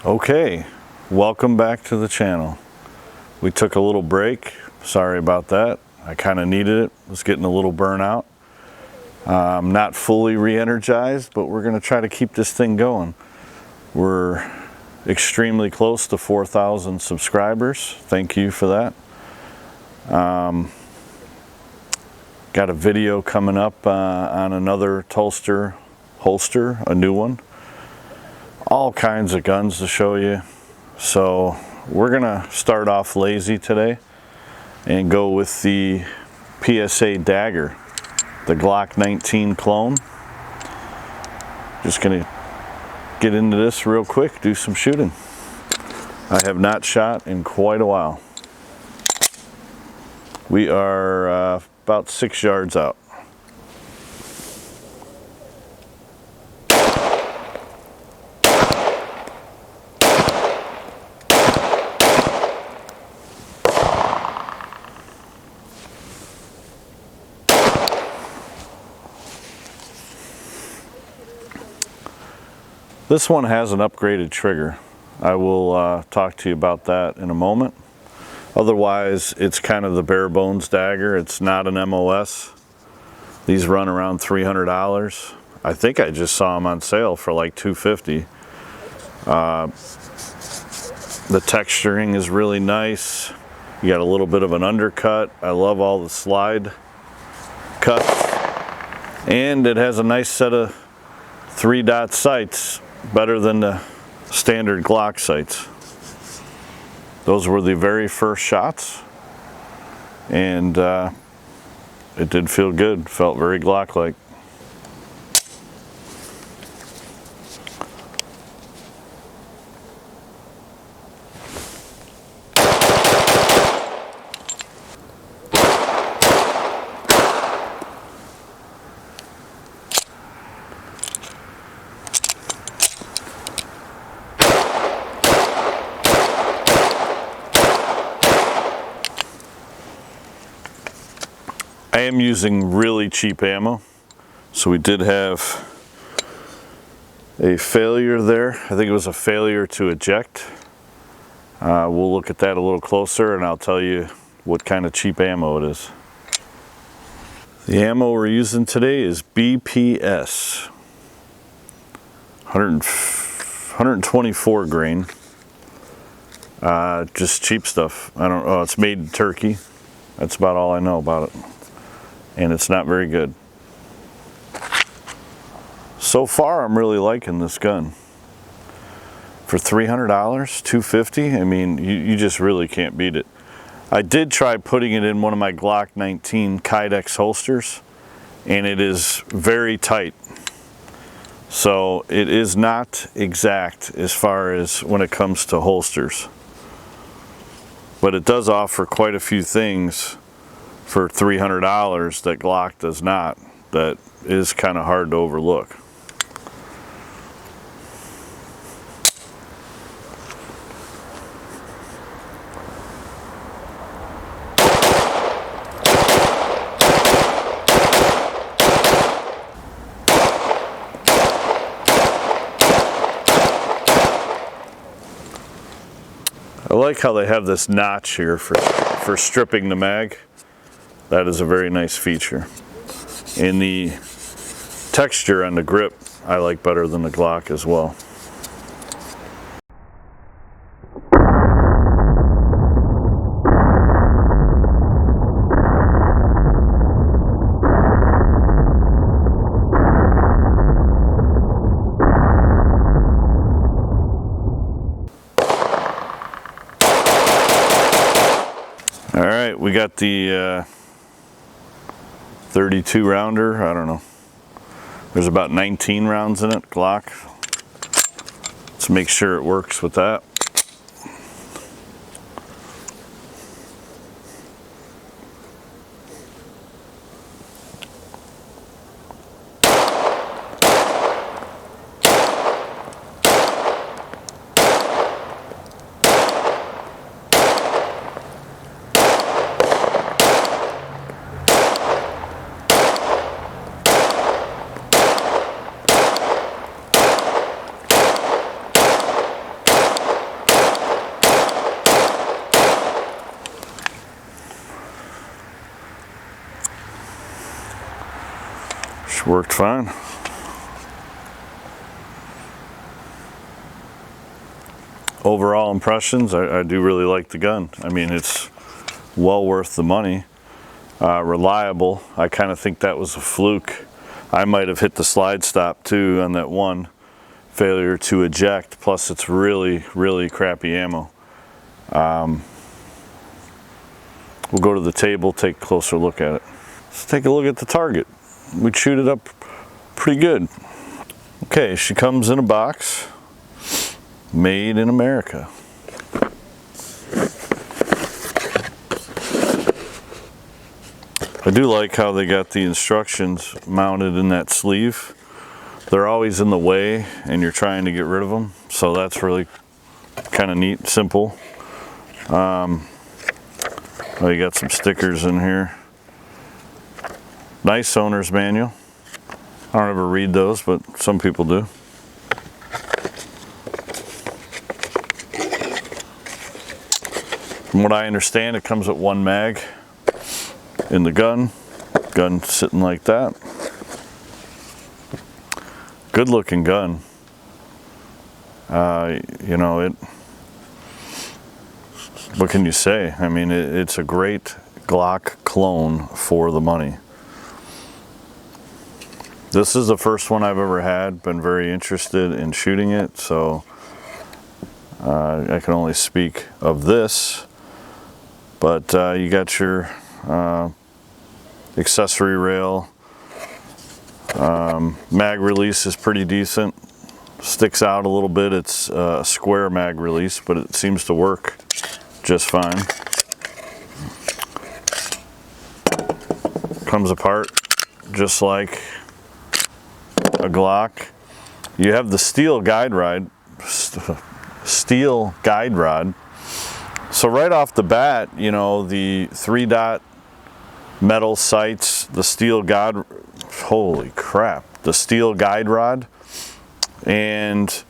Okay, welcome back to the channel. We took a little break. Sorry about that. I kind of needed it. Was getting a little burnout. I'm not fully re-energized, but we're going to try to keep this thing going. We're extremely close to 4,000 subscribers. Thank you for that. Got a video coming up on another holster, a new one. All kinds of guns to show you. So we're gonna start off lazy today and go with the PSA Dagger, the Glock 19 clone. Just gonna get into this real quick, do some shooting. I have not shot in quite a while. We are about 6 yards out. This one has an upgraded trigger. I will talk to you about that in a moment. Otherwise, it's kind of the bare bones dagger. It's not an MOS. These run around $300. I think I just saw them on sale for like $250. The texturing is really nice. You got a little bit of an undercut. I love all the slide cuts. And it has a nice set of 3-dot sights. Better than the standard Glock sights. Those were the very first shots, and it did feel good. Felt very Glock-like. I am using really cheap ammo, so we did have a failure there. I think it was a failure to eject. We'll look at that a little closer and I'll tell you what kind of cheap ammo it is. The ammo we're using today is BPS 124 grain. Just cheap stuff. I don't know, it's made in Turkey. That's about all I know about it. And it's not very good. So far, I'm really liking this gun. For $300, $250, I mean, you just really can't beat it. I did try putting it in one of my Glock 19 Kydex holsters, and it is very tight. So it is not exact as far as when it comes to holsters. But it does offer quite a few things for $300 that Glock does not. That is kind of hard to overlook. I like how they have this notch here for stripping the mag. That is a very nice feature. And the texture on the grip I like better than the Glock as well. All right, we got the 32 rounder, I don't know. There's about 19 rounds in it, Glock. Let's make sure it works with that. which worked fine. Overall impressions, I do really like the gun. I mean, it's well worth the money. Reliable. I kind of think that was a fluke. I might have hit the slide stop too on that one failure to eject, plus it's really, really crappy ammo. We'll go to the table, take a closer look at it. Let's take a look at the target. We'd shoot it up pretty good. Okay, she comes in a box. Made in America. I do like how they got the instructions mounted in that sleeve. They're always in the way and you're trying to get rid of them, so that's really kind of neat, simple. Oh, you got some stickers in here. Nice owner's manual. I don't ever read those, but some people do. From what I understand, it comes with one mag in the gun. Gun sitting like that. Good looking gun. You know, what can you say? I mean, it's a great Glock clone for the money. This is the first one I've ever had. Been very interested in shooting it, so I can only speak of this. But you got your accessory rail. Mag release is pretty decent. Sticks out a little bit. It's a square mag release, but it seems to work just fine. Comes apart just like a Glock. You have the steel guide rod. So right off the bat, you know, the 3-dot metal sights, the steel guide, holy crap, the steel guide rod, and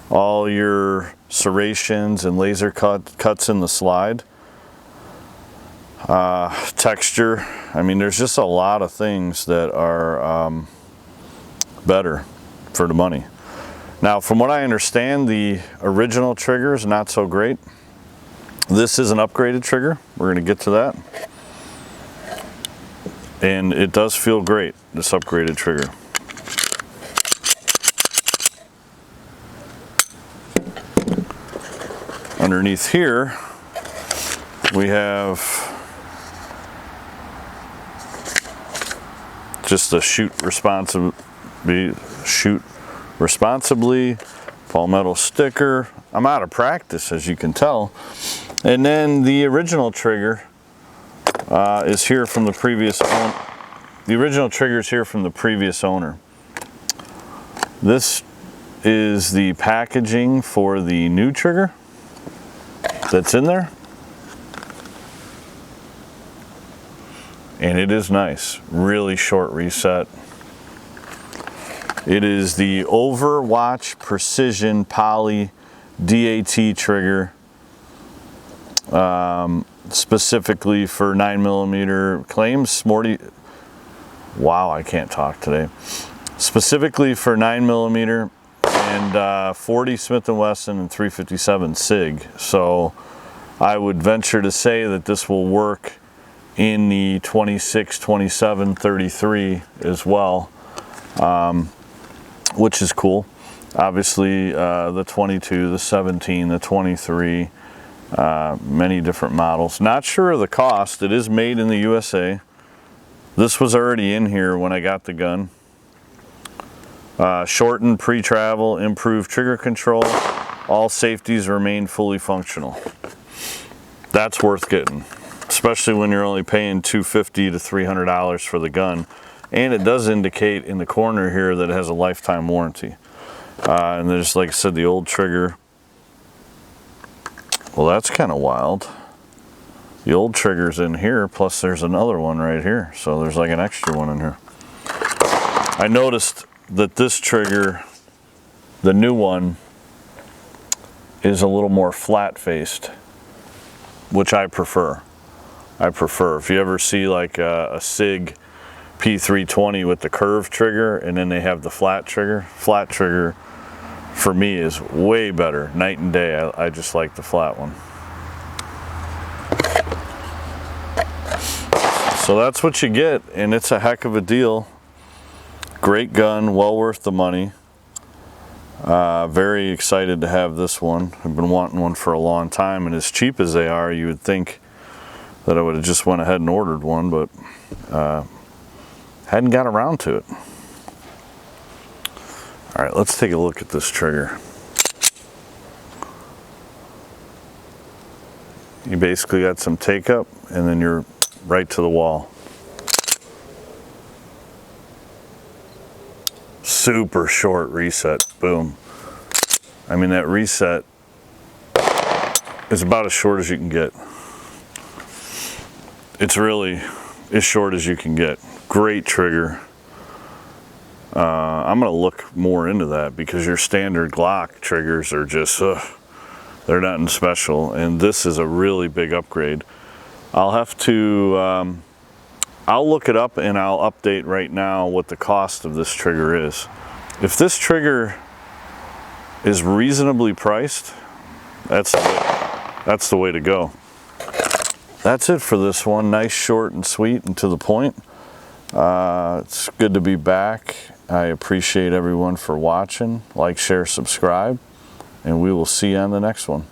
all your serrations and laser cuts in the slide. Texture, I mean, there's just a lot of things that are better for the money. Now, from what I understand, the original trigger is not so great. This is an upgraded trigger. We're going to get to that. And it does feel great, this upgraded trigger. Underneath here, we have just a shoot responsibly, palmetto sticker. I'm out of practice, as you can tell. And then the original trigger is here from the previous owner. The original trigger is here from the previous owner. This is the packaging for the new trigger that's in there. And it is nice, really short reset. It is the Overwatch Precision Poly DAT trigger, specifically for 9mm claims. Wow, I can't talk today. Specifically for 9mm and 40 Smith & Wesson and 357 SIG. So I would venture to say that this will work in the 26, 27, 33 as well, which is cool. Obviously, the 22, the 17, the 23, many different models. Not sure of the cost. It is made in the USA. This was already in here when I got the gun. Shortened pre-travel, improved trigger control. All safeties remain fully functional. That's worth getting, especially when you're only paying $250 to $300 for the gun. And it does indicate in the corner here that it has a lifetime warranty. And there's, like I said, the old trigger. Well, that's kind of wild. The old trigger's in here, plus there's another one right here. So there's like an extra one in here. I noticed that this trigger, the new one, is a little more flat-faced, which I prefer. If you ever see like a SIG P320 with the curved trigger, and then they have the flat trigger. Flat trigger for me is way better, night and day. I just like the flat one. So that's what you get, and it's a heck of a deal. Great gun, well worth the money. Very excited to have this one. I've been wanting one for a long time, and as cheap as they are, you would think that I would have just went ahead and ordered one, but hadn't got around to it. All right, let's take a look at this trigger. You basically got some take up, and then you're right to the wall. Super short reset, boom. I mean, that reset is about as short as you can get. It's really as short as you can get. Great trigger. I'm gonna look more into that, because your standard Glock triggers are just, they're nothing special, and this is a really big upgrade. I'll have to, I'll look it up and I'll update right now what the cost of this trigger is. If this trigger is reasonably priced, that's the way to go. That's it for this one. Nice, short, and sweet, and to the point. It's good to be back. I appreciate everyone for watching. Like, share, subscribe, and we will see you on the next one.